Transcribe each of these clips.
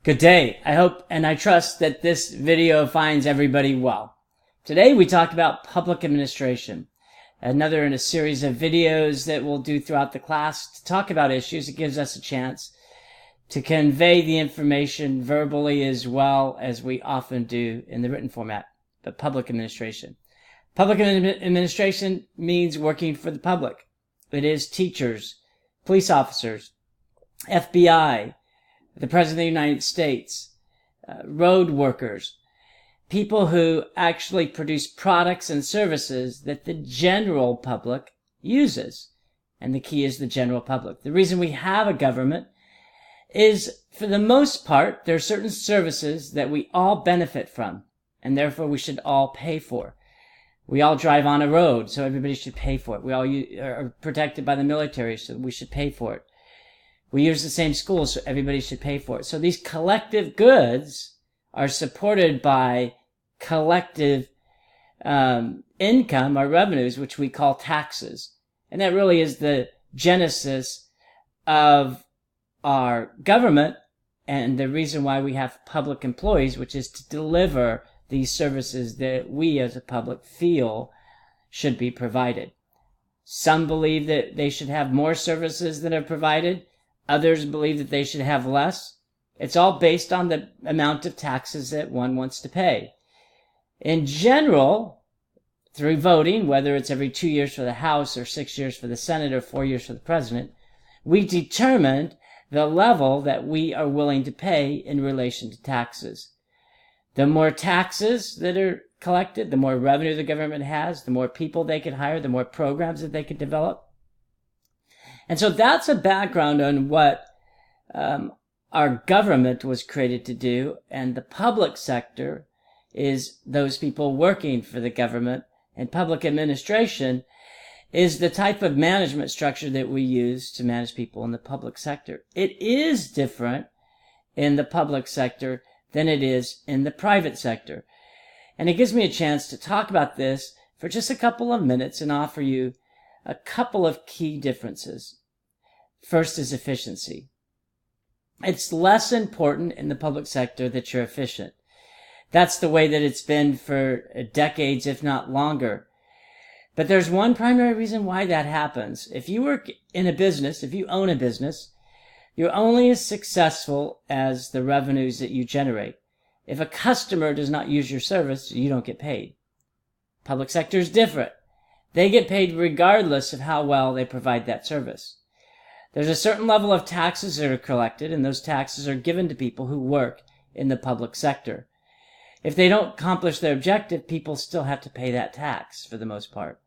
Good day. I hope and I trust that this video finds everybody well. Today we talk about public administration, another in a series of videos that we'll do throughout the class to talk about issues. It gives us a chance to convey the information verbally as well as we often do in the written format. But public administration. Public administration means working for the public. It is teachers, police officers, FBI, the President of the United States, road workers, people who actually produce products and services that the general public uses. And the key is the general public. The reason we have a government is, for the most part, there are certain services that we all benefit from, and therefore we should all pay for. We all drive on a road, so everybody should pay for it. We all are protected by the military, so we should pay for it. We use the same schools, so everybody should pay for it. So these collective goods are supported by collective income or revenues, which we call taxes. And that really is the genesis of our government and the reason why we have public employees, which is to deliver these services that we as a public feel should be provided. Some believe that they should have more services than are provided. Others believe that they should have less. It's all based on the amount of taxes that one wants to pay. In general, through voting, whether it's every 2 years for the House or 6 years for the Senate or 4 years for the President, we determined the level that we are willing to pay in relation to taxes. The more taxes that are collected, the more revenue the government has, the more people they could hire, the more programs that they could develop. And so that's a background on what our government was created to do, and the public sector is those people working for the government, and public administration is the type of management structure that we use to manage people in the public sector. It is different in the public sector than it is in the private sector. And it gives me a chance to talk about this for just a couple of minutes and offer you a couple of key differences. First is efficiency. It's less important in the public sector that you're efficient. That's the way that it's been for decades, if not longer. But there's one primary reason why that happens. If you work in a business, if you own a business, you're only as successful as the revenues that you generate. If a customer does not use your service, you don't get paid. Public sector is different. They get paid regardless of how well they provide that service. There's a certain level of taxes that are collected, and those taxes are given to people who work in the public sector. If they don't accomplish their objective, people still have to pay that tax for the most part.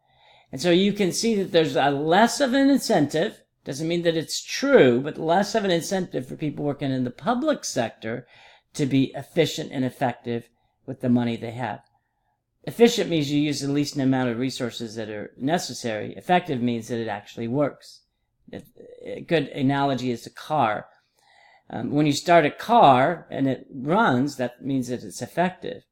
And so you can see that there's a less of an incentive, doesn't mean that it's true, but less of an incentive for people working in the public sector to be efficient and effective with the money they have. Efficient means you use the least amount of resources that are necessary. Effective means that it actually works. A good analogy is a car. When you start a car and it runs, that means that it's effective.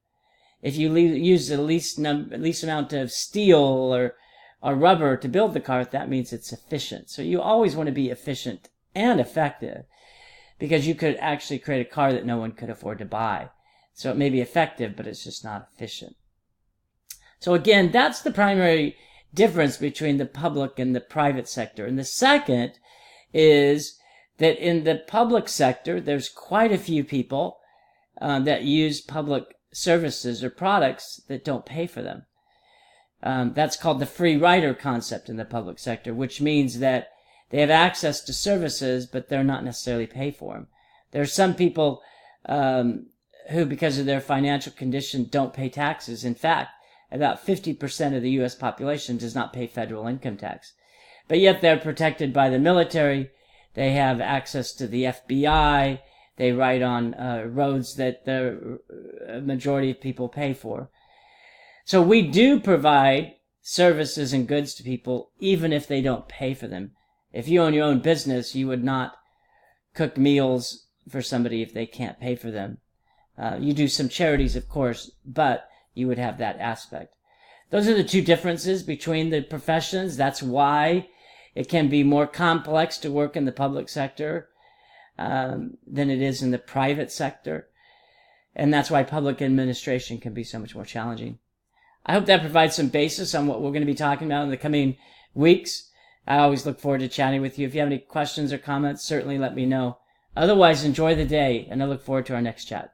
If you use the least amount of steel or rubber to build the car, that means it's efficient. So you always want to be efficient and effective, because you could actually create a car that no one could afford to buy. So it may be effective, but it's just not efficient. So again, that's the primary difference between the public and the private sector. And the second is that in the public sector, there's quite a few people that use public services or products that don't pay for them. That's called the free rider concept in the public sector, which means that they have access to services, but they're not necessarily paid for them. There are some people who, because of their financial condition, don't pay taxes. In fact, about 50% of the U.S. population does not pay federal income tax. But yet they're protected by the military. They have access to the FBI. They ride on roads that the majority of people pay for. So we do provide services and goods to people even if they don't pay for them. If you own your own business, you would not cook meals for somebody if they can't pay for them. You do some charities, of course, but you would have that aspect. Those are the two differences between the professions. That's why it can be more complex to work in the public sector. than it is in the private sector. And that's why public administration can be so much more challenging. I hope that provides some basis on what we're going to be talking about in the coming weeks. I always look forward to chatting with you. If you have any questions or comments, certainly let me know. Otherwise, enjoy the day, and I look forward to our next chat.